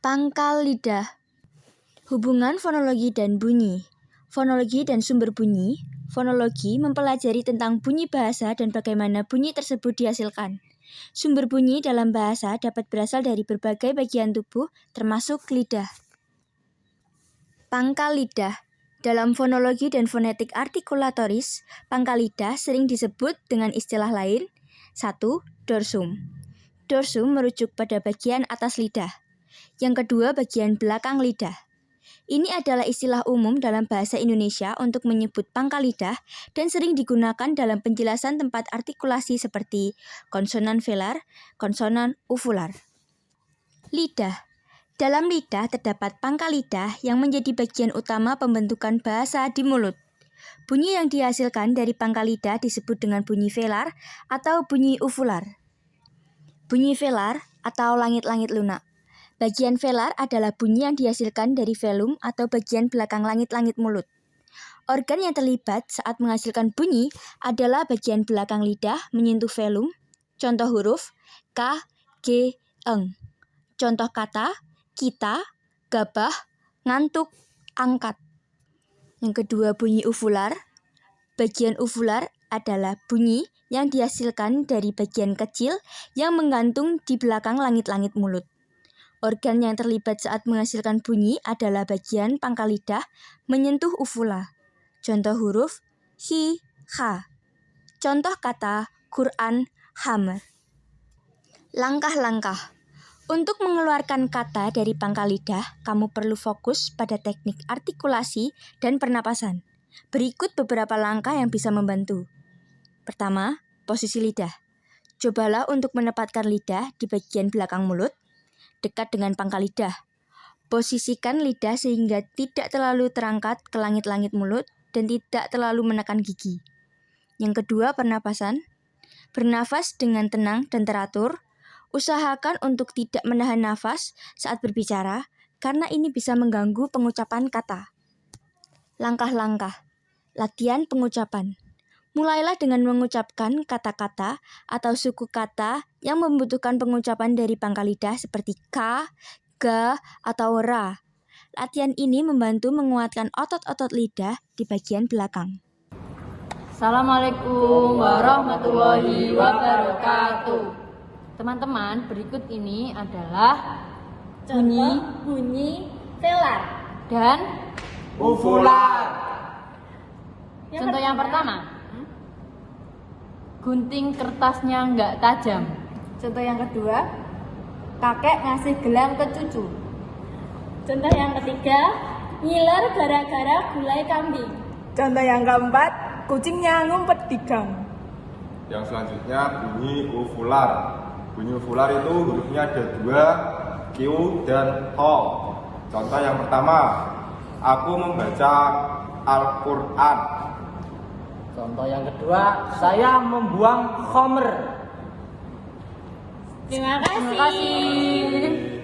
Pangkal lidah. Hubungan fonologi dan bunyi. Fonologi dan sumber bunyi. Fonologi mempelajari tentang bunyi bahasa dan bagaimana bunyi tersebut dihasilkan. Sumber bunyi dalam bahasa dapat berasal dari berbagai bagian tubuh, termasuk lidah. Pangkal lidah. Dalam fonologi dan fonetik artikulatoris, pangkal lidah sering disebut dengan istilah lain. 1. Dorsum. Dorsum merujuk pada bagian atas lidah. Yang kedua, bagian belakang lidah. Ini adalah istilah umum dalam bahasa Indonesia untuk menyebut pangkal lidah dan sering digunakan dalam penjelasan tempat artikulasi seperti konsonan velar, konsonan uvular. Lidah. Dalam lidah terdapat pangkal lidah yang menjadi bagian utama pembentukan bahasa di mulut. Bunyi yang dihasilkan dari pangkal lidah disebut dengan bunyi velar atau bunyi uvular. Bunyi velar atau langit-langit lunak. Bagian velar adalah bunyi yang dihasilkan dari velum atau bagian belakang langit-langit mulut. Organ yang terlibat saat menghasilkan bunyi adalah bagian belakang lidah menyentuh velum. Contoh huruf K, G, eng. Contoh kata kita, gabah, ngantuk, angkat. Yang kedua, bunyi uvular. Bagian uvular adalah bunyi yang dihasilkan dari bagian kecil yang menggantung di belakang langit-langit mulut. Organ yang terlibat saat menghasilkan bunyi adalah bagian pangkal lidah menyentuh uvula. Contoh huruf hi, ha. Contoh kata Quran, hammer. Langkah-langkah. Untuk mengeluarkan kata dari pangkal lidah, kamu perlu fokus pada teknik artikulasi dan pernapasan. Berikut beberapa langkah yang bisa membantu. Pertama, posisi lidah. Cobalah untuk menempatkan lidah di bagian belakang mulut, dekat dengan pangkal lidah. Posisikan lidah sehingga tidak terlalu terangkat ke langit-langit mulut dan tidak terlalu menekan gigi. Yang kedua, pernapasan. Bernafas dengan tenang dan teratur. Usahakan untuk tidak menahan nafas saat berbicara, karena ini bisa mengganggu pengucapan kata. Langkah-langkah. Latihan pengucapan. Mulailah dengan mengucapkan kata-kata atau suku kata yang membutuhkan pengucapan dari pangkal lidah seperti K, G, atau Ra. Latihan ini membantu menguatkan otot-otot lidah di bagian belakang. Assalamualaikum warahmatullahi wabarakatuh. Teman-teman, berikut ini adalah bunyi velar dan uvular. Contoh yang pertama. Gunting kertasnya nggak tajam. Contoh yang kedua, kakek ngasih gelang ke cucu. Contoh yang ketiga, ngiler gara-gara gulai kambing. Contoh yang keempat, kucingnya ngumpet di gang. Yang selanjutnya bunyi uvular. Bunyi uvular itu hurufnya ada 2, Q dan O. Contoh yang pertama, aku membaca Al-Quran. Contoh yang kedua, saya membuang khomer. Terima kasih.